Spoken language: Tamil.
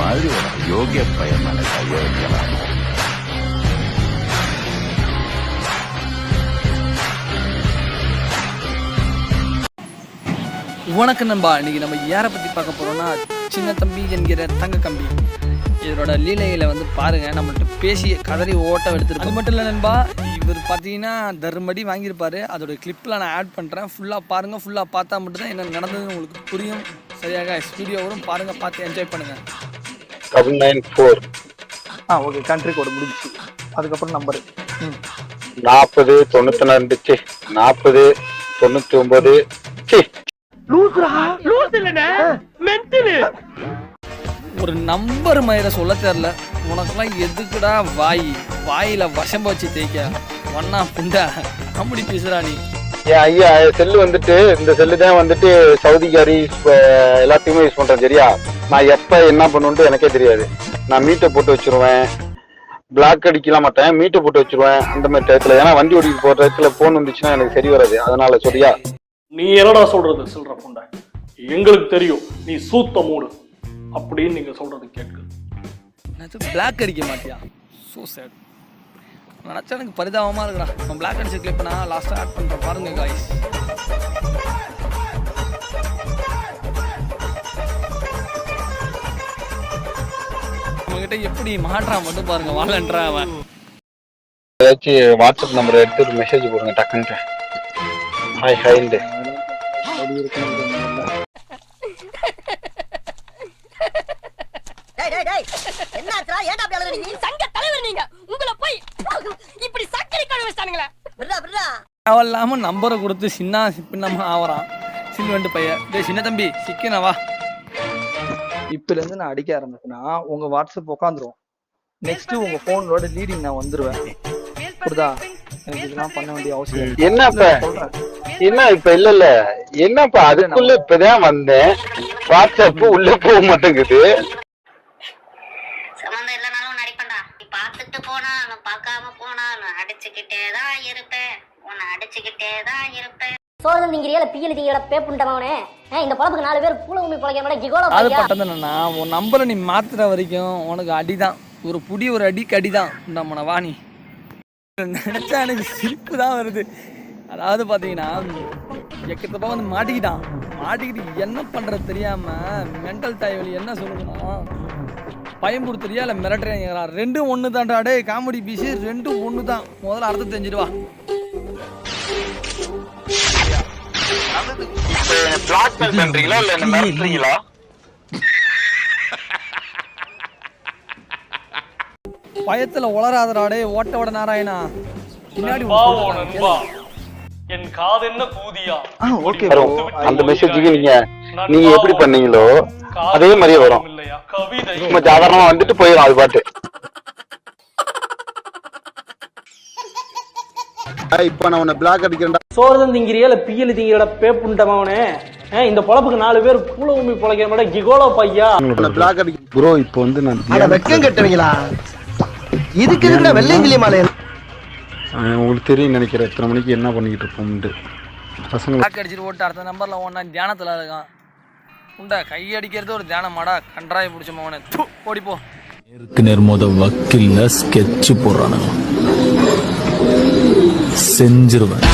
மாதிரி ஒரு யோகிய பையன் மேல கைய வைக்கலாம். வணக்கம் நண்பா. இன்னைக்கு நம்ம யாரை பற்றி பார்க்க போகிறோம்னா சின்ன தம்பி என்கிற தங்க கம்பி. இதோட லீலைகளை வந்து பாருங்கள். நம்மள்கிட்ட பேசி கதறி ஓட்டம் எடுத்துருக்கு. அது மட்டும் இல்லை நண்பா, இவர் பார்த்தீங்கன்னா தர்மடி வாங்கியிருப்பாரு. அதோட கிளிப்பில் நான் ஆட் பண்ணுறேன். ஃபுல்லாக பாருங்கள். ஃபுல்லாக பார்த்தா மட்டும்தான் என்ன நடந்ததுன்னு உங்களுக்கு புரியும். சரியாக வீடியோ வரும், பாருங்கள், பார்த்து என்ஜாய் பண்ணுங்கள். 794 ஓகே. கண்ட்ரி கோடு முடிஞ்சிச்சு. அதுக்கப்புறம் நம்பரு 40 92 40 99. ஒரு நம்பர் மயிரை சொல்ல தெரியல உனக்கெல்லாம். எதுக்குடா வாயில வசம்ப வச்சு தேய்க்க ஒன்னா புண்டா அப்படி பேசுறா நீ. ஏன் ஐயா, செல்லு வந்துட்டு இந்த செல்லு தான் வந்துட்டு சவுதிக்காரி எல்லாத்தையுமே யூஸ் பண்றேன். சரியா, நான் எப்ப என்ன பண்ணுன்ட்டு எனக்கே தெரியாது. நான் மீட்டை போட்டு வச்சிருவேன், பிளாக் அடிக்கலாம் மாட்டேன், மீட்டை போட்டு வச்சிருவேன் அந்த மாதிரி டயத்துல. ஏன்னா வண்டி ஓடிட்டு போற டயத்துல போன் வந்துச்சுன்னா எனக்கு சரி வராது. அதனால சரியா. நீ என்னடா சொல்றது சொல்ற புண்டை, எங்களுக்கு தெரியும் நீ சூத்த மூடு அப்படின்னு நீங்க சொல்றது கேட்குது. பிளாக் அடிக்க மாட்டியா? So sad. நினச்சா எனக்கு பரிதாபமாக இருக்குடா. நான் பிளாக் அடிச்சு கிளிப் நான் லாஸ்ட்டாக ஆட் பண்ணுறேன். பாருங்க காய்ஸ். நம்மகிட்ட எப்படி மாற்றான் மட்டும் பாருங்க. வாழன்றா அவன். ஏதாச்சும் வாட்ஸ்அப் நம்பர் எடுத்து ஒரு மெசேஜ் போடுங்க டக்குன்ட்டு. ஹாய் ஹாய்ண்டு. அவன் இல்லாம நம்பரை கொடுத்து சின்ன பின்னமா ஆவறான். சில்வண்டு பையன். டேய் சின்ன தம்பி சிக்கனவா. இப்பலேருந்து நான் அடிக்க ஆரம்பிச்சேன்னா உங்க வாட்ஸ்அப் உட்காந்துரும். நெக்ஸ்ட் உங்க போனோட லீடிங் நான் வந்துருவேன். புரியுதா? எனக்கு இதெல்லாம் பண்ண வேண்டிய அவசியம் என்னப்ப என்ன இப்ப இல்ல என்னப்பா அதுக்குள்ள இப்பதான் வந்தேன். வாட்ஸ்அப் உள்ள போக மாட்டேங்குது. சம்பந்தம் இல்லைனாலும் நடிப்பேன்டா. நீ பார்த்துட்டு போனாலும் பார்க்காம போனாலும் அடிச்சுக்கிட்டே தான் இருப்பேன். உன்னை அடிச்சுக்கிட்டே தான் இருப்பேன். சோழன் திங்கிறியா பியல் திங்கிற பேப்புண்டவனே. இந்த பொழப்புக்கு 4 பேர் பூல உண்மை பொழைக்கிற மாதிரி கிகோலா அது பட்டதுன்னா உன் நம்பரை நீ மாத்துற வரைக்கும் உனக்கு அடிதான். ஒரு புடி ஒரு அடிக்கு அடிதான். நம்மன வாணி நினைச்சா எனக்கு சிரிப்பு தான் வருது. அதாவது பார்த்தீங்கன்னா எக்கத்தப்பா வந்து மாட்டிக்கிட்டு என்ன பண்ணுறது தெரியாம மென்டல் டைவலி என்ன சொல்லணும். பயம்புறுத்துறியா இல்லை மிரட்டுறியா? 2 1 தான்டா. டே காமெடி பீஸு 2 1 தான். முதல்ல அர்த்தம் தெரிஞ்சிடுவா. பயத்துல உளராதராடே ஓட்டோட நாராயணா. பின்னாடி என் காது என்ன கூதியா. ஓகே. அந்த மெசேஜுக்கு நீங்க எப்படி பண்ணீங்களோ அதே மாதிரியே வரும். சும்மா சாதாரணமா வந்துட்டு போயிடும் அது பாட்டு. இப்ப நான் உன்னை பிளாக் அடிக்கிறேன்டா. சோழன் திங்கிறியா இல்ல பியல் திங்கிற பேப்புண்டவனே. இந்த பொழப்புக்கு 4 பேர் பூல உண்மை பொழைக்கிற மாதிரி கிகோலா பையா. பிளாக் அடிக்க ப்ரோ. இப்போ வந்து நான் வெக்கம் கட்டுவீங்களா? இதுக்கு இருக்கிற வெள்ளையங்கிலி மாலை உங்களுக்கு தெரியும் நினைக்கிறேன். எத்தனை மணிக்கு என்ன பண்ணிக்கிட்டு இருப்போம்ட்டு. பசங்க பிளாக் அடிச்சுட்டு ஓட்டு அடுத்த நம்பர்ல ஒன்னா தியானத்துல இருக்கான். உண்டா கை அடிக்கிறது ஒரு தியானமாடா. கன்றாய் பிடிச்ச மவனே ஓடிப்போ. நேருக்கு நேர் மோத வக்கீல்ல ஸ்கெட்ச் போடுறானுங்க. செஞ்சிருவேன்.